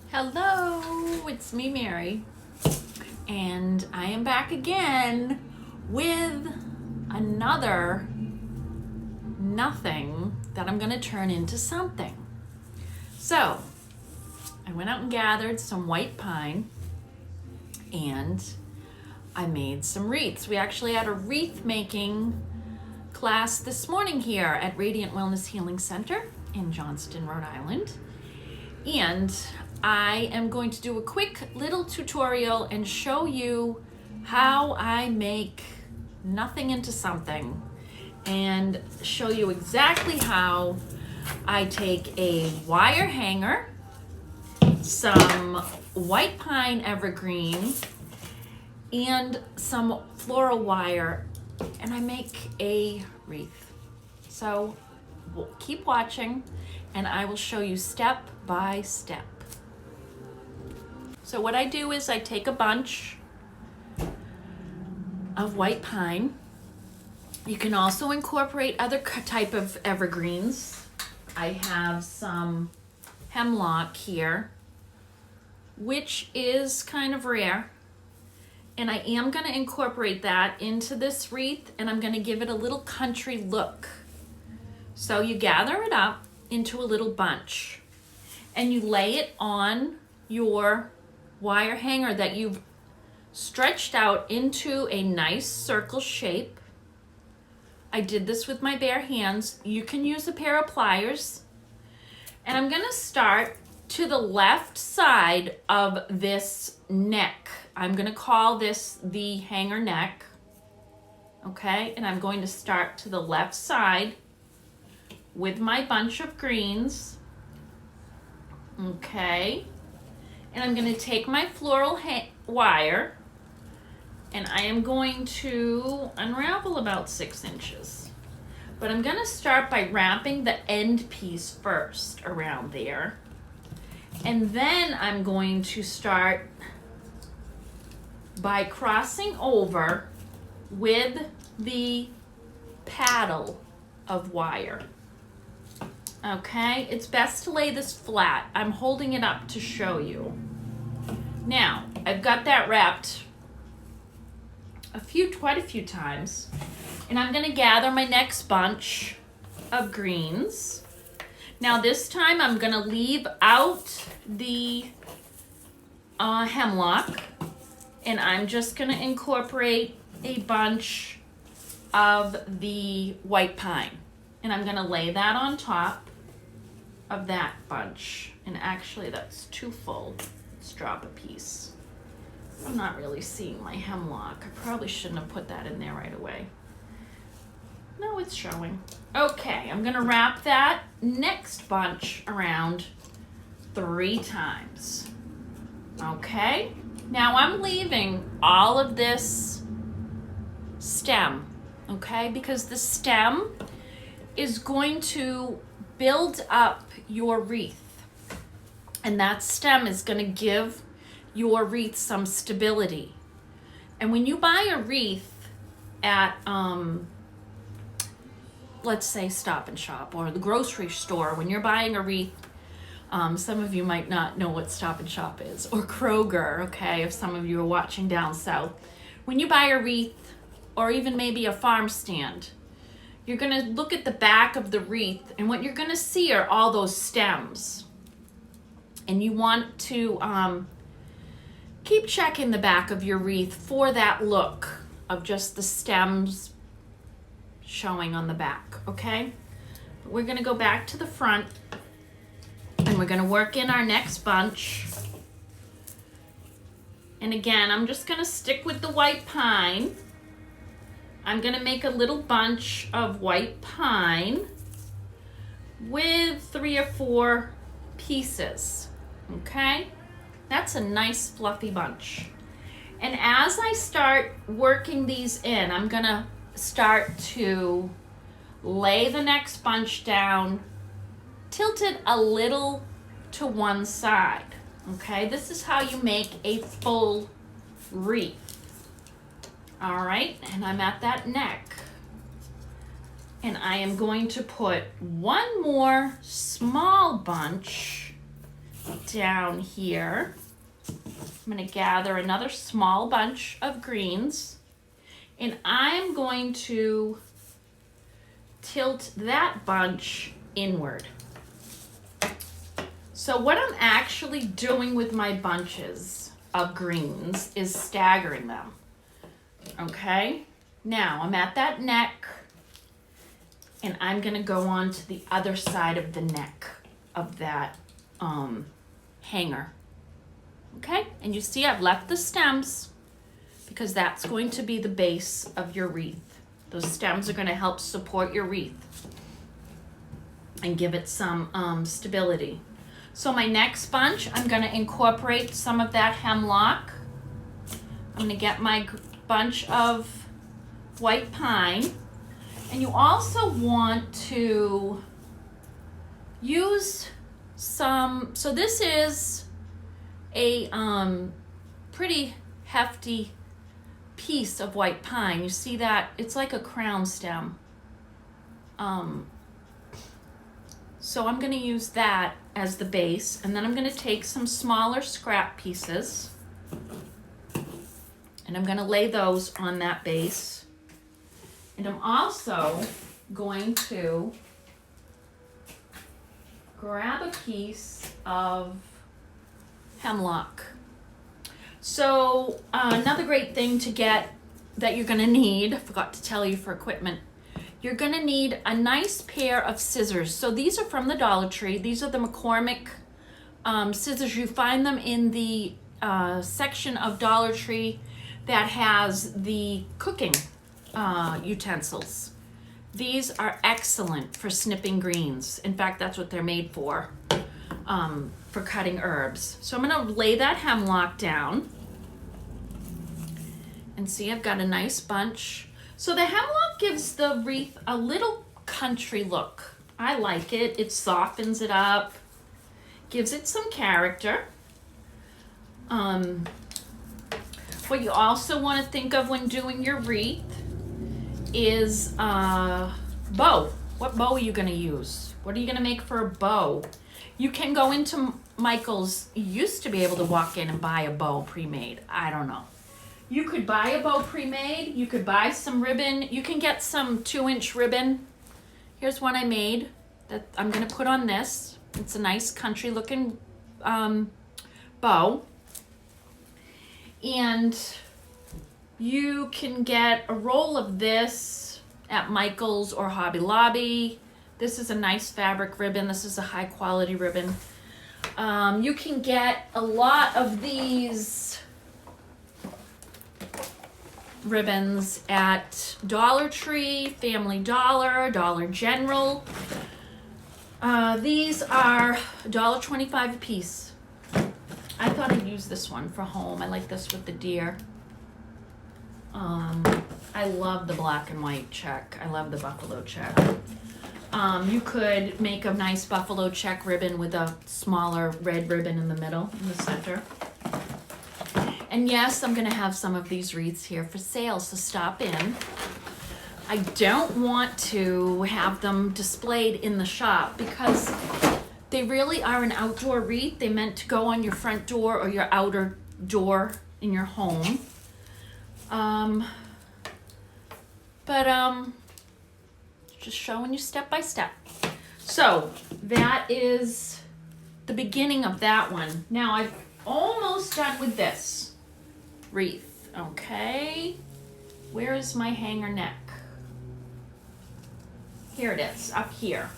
Hello, it's me, Mary, and I am back again with another nothing that I'm going to turn into something. So, I went out and gathered some white pine, and I made some wreaths. We actually had a wreath making class this morning here at Radiant Wellness Healing Center in Johnston, Rhode Island. And I am going to do a quick little tutorial and show you how I make nothing into something, and show you exactly how I take a wire hanger, some white pine evergreen, and some floral wire, and I make a wreath. So we'll keep watching and I will show you step by step. So what I do is I take a bunch of white pine. You can also incorporate other type of evergreens. I have some hemlock here, which is kind of rare. And I am going to incorporate that into this wreath, and I'm going to give it a little country look. So you gather it up into a little bunch, and you lay it on your wire hanger that you've stretched out into a nice circle shape. I did this with my bare hands. You can use a pair of pliers. And I'm going to start to the left side of this neck. I'm going to call this the hanger neck. Okay, and I'm going to start to the left side with my bunch of greens. Okay, and I'm going to take my floral wire, and I am going to unravel about 6 inches. But I'm going to start by wrapping the end piece first around there. And then I'm going to start by crossing over with the paddle of wire. Okay, it's best to lay this flat. I'm holding it up to show you. Now, I've got that wrapped quite a few times, and I'm going to gather my next bunch of greens. Now this time I'm going to leave out the hemlock, and I'm just going to incorporate a bunch of the white pine, and I'm going to lay that on top of that bunch. And actually that's too full. Let's drop a piece. I'm not really seeing my hemlock. I probably shouldn't have put that in there right away. No, it's showing. Okay, I'm gonna wrap that next bunch around 3 times. Okay, now I'm leaving all of this stem, okay, because the stem is going to build up your wreath, and that stem is going to give your wreath some stability. And when you buy a wreath at let's say Stop and Shop or the grocery store, when you're buying a wreath, some of you might not know what Stop and Shop is, or Kroger, okay, if some of you are watching down south. When you buy a wreath, or even maybe a farm stand, you're going to look at the back of the wreath, and what you're going to see are all those stems. And you want to keep checking the back of your wreath for that look of just the stems showing on the back, okay? We're going to go back to the front, and we're going to work in our next bunch. And again, I'm just going to stick with the white pine. I'm going to make a little bunch of white pine with 3 or 4 pieces, okay? That's a nice fluffy bunch. And as I start working these in, I'm going to start to lay the next bunch down, tilted a little to one side, okay? This is how you make a full wreath. All right, and I'm at that neck. And I am going to put one more small bunch down here. I'm going to gather another small bunch of greens, and I'm going to tilt that bunch inward. So what I'm actually doing with my bunches of greens is staggering them. Okay? Now I'm at that neck, and I'm going to go on to the other side of the neck of that hanger. Okay? And you see I've left the stems because that's going to be the base of your wreath. Those stems are going to help support your wreath and give it some stability. So my next bunch, I'm going to incorporate some of that hemlock. I'm going to get my bunch of white pine. And you also want to use some, so this is a pretty hefty piece of white pine. You see that? It's like a crown stem. So I'm going to use that as the base, and then I'm going to take some smaller scrap pieces, and I'm going to lay those on that base. And I'm also going to grab a piece of hemlock. So another great thing to get that you're going to need, I forgot to tell you for equipment, you're going to need a nice pair of scissors. So these are from the Dollar Tree. These are the McCormick scissors. You find them in the section of Dollar Tree that has the cooking utensils. These are excellent for snipping greens. In fact, that's what they're made for cutting herbs. So I'm going to lay that hemlock down. And see, I've got a nice bunch. So the hemlock gives the wreath a little country look. I like it. It softens it up, gives it some character. What you also want to think of when doing your wreath is bow. What bow are you going to use? What are you going to make for a bow? You can go into Michael's. You used to be able to walk in and buy a bow pre-made. I don't know. You could buy a bow pre-made. You could buy some ribbon. You can get some 2-inch ribbon. Here's one I made that I'm going to put on this. It's a nice country looking bow. And you can get a roll of this at Michael's or Hobby Lobby. This is a nice fabric ribbon. This is a high quality ribbon. You can get a lot of these ribbons at Dollar Tree, Family Dollar, Dollar General. These are $1.25 a piece. I thought I'd use this one for home. I like this with the deer. I love the black and white check. I love the buffalo check. You could make a nice buffalo check ribbon with a smaller red ribbon in the middle, in the center. And yes, I'm going to have some of these wreaths here for sale, so stop in. I don't want to have them displayed in the shop because they really are an outdoor wreath. They're meant to go on your front door or your outer door in your home. Just showing you step by step. So that is the beginning of that one. Now I've almost done with this wreath. Okay, where is my hanger neck? Here it is, up here.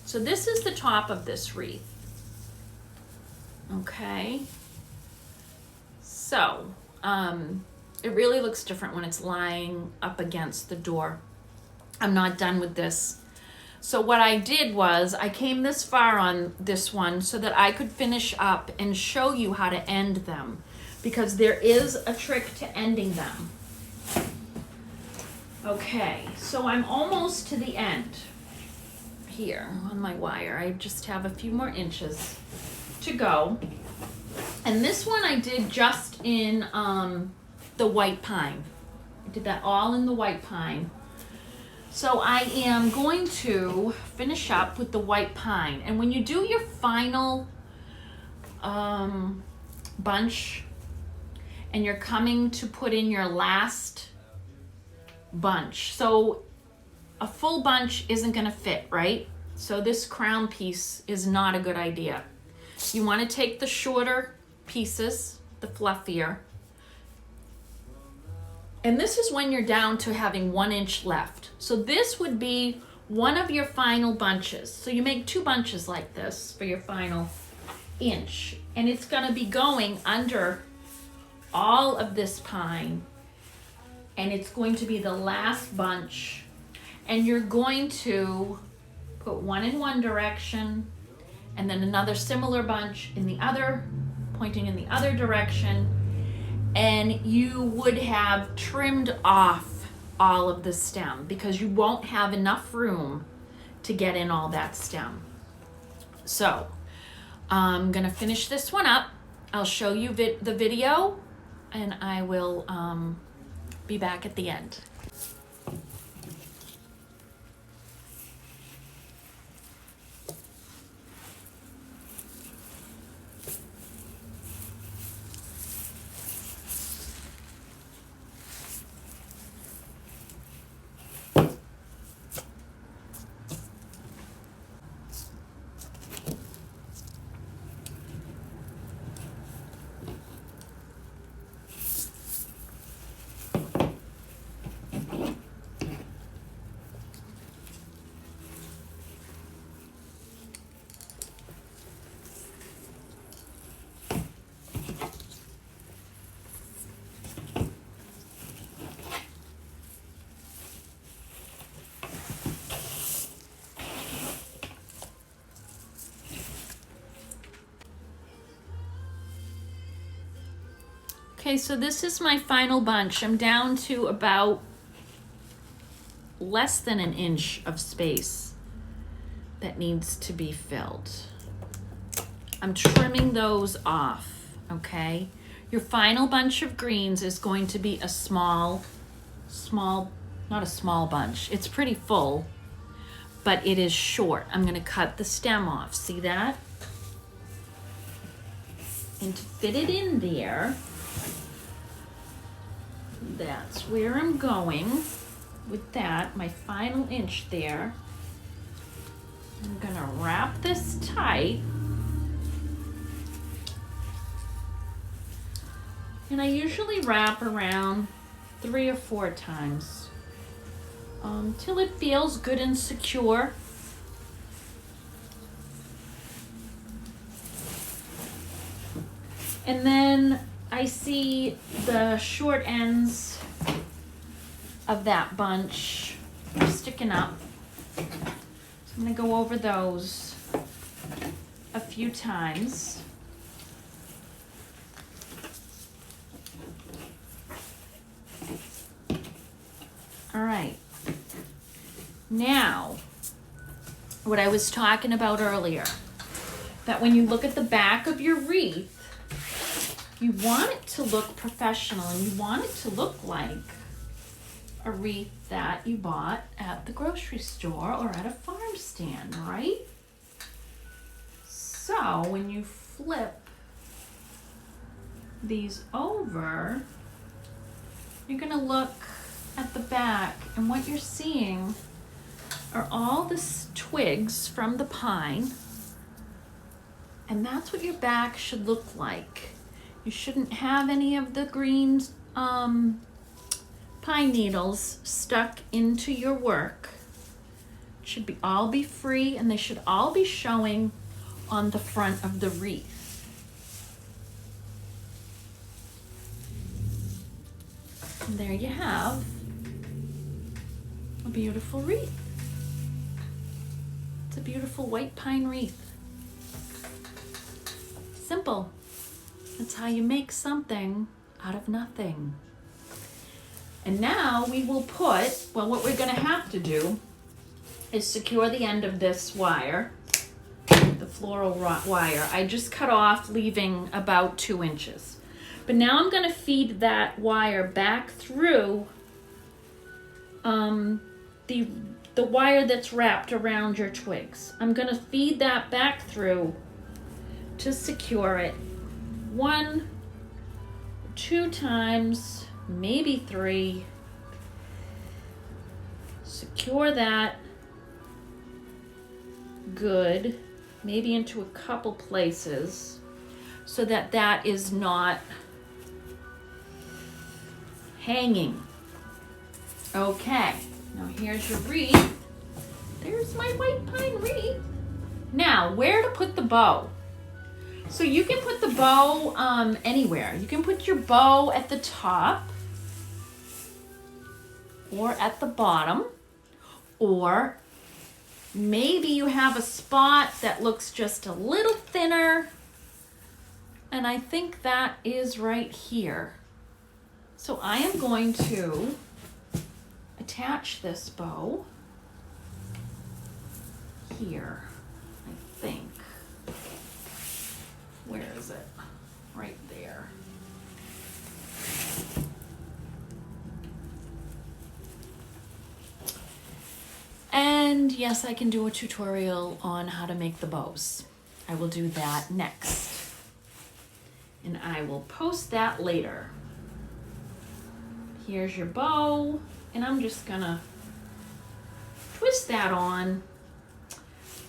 So this is the top of this wreath. Okay, so it really looks different when it's lying up against the door. I'm not done with this. So what I did was I came this far on this one so that I could finish up and show you how to end them, because there is a trick to ending them. Okay, so I'm almost to the end here on my wire. I just have a few more inches to go. And this one I did just in the white pine. I did that all in the white pine. So I am going to finish up with the white pine. And when you do your final bunch and you're coming to put in your last bunch. So a full bunch isn't going to fit, right? So this crown piece is not a good idea. You want to take the shorter pieces, the fluffier, and this is when you're down to having 1 inch left. So this would be one of your final bunches. So you make 2 bunches like this for your final inch, and it's going to be going under all of this pine, and it's going to be the last bunch, and you're going to put one in one direction and then another similar bunch in the other, pointing in the other direction, and you would have trimmed off all of the stem because you won't have enough room to get in all that stem. So I'm gonna finish this one up. I'll show you the video, and I will be back at the end. Okay, so this is my final bunch. I'm down to about less than 1 inch of space that needs to be filled. I'm trimming those off, okay? Your final bunch of greens is going to be a small, not a small bunch. It's pretty full, but it is short. I'm gonna cut the stem off, see that? And to fit it in there, that's where I'm going with that, my final inch there. I'm gonna wrap this tight. And I usually wrap around 3 or 4 times till it feels good and secure. And then I see the short ends of that bunch sticking up. So I'm gonna go over those a few times. All right. Now, what I was talking about earlier, that when you look at the back of your wreath, you want it to look professional and you want it to look like a wreath that you bought at the grocery store or at a farm stand, right? So when you flip these over, you're gonna look at the back, and what you're seeing are all the twigs from the pine, and that's what your back should look like. You shouldn't have any of the green pine needles stuck into your work. It should all be free, and they should all be showing on the front of the wreath. And there you have a beautiful wreath. It's a beautiful white pine wreath. Simple. That's how you make something out of nothing. And now we will put, well, what we're gonna have to do is secure the end of this wire, the floral wire. I just cut off, leaving about 2 inches. But now I'm gonna feed that wire back through the wire that's wrapped around your twigs. I'm gonna feed that back through to secure it. 1, 2 times, maybe 3. Secure that. Good. Maybe into a couple places so that that is not hanging. Okay, now here's your wreath. There's my white pine wreath. Now, where to put the bow? So you can put the bow anywhere. You can put your bow at the top or at the bottom, or maybe you have a spot that looks just a little thinner, and I think that is right here. So I am going to attach this bow here, I think. Where is it? Right there. And yes, I can do a tutorial on how to make the bows. I will do that next. And I will post that later. Here's your bow, and I'm just gonna twist that on.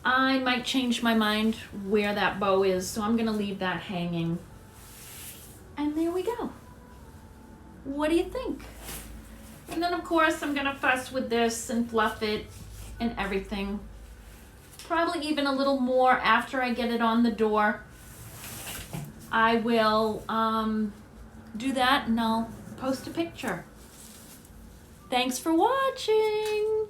I might change my mind where that bow is, so I'm gonna leave that hanging. And there we go. What do you think? And then of course I'm gonna fuss with this and fluff it and everything. Probably even a little more after I get it on the door. I will do that and I'll post a picture. Thanks for watching.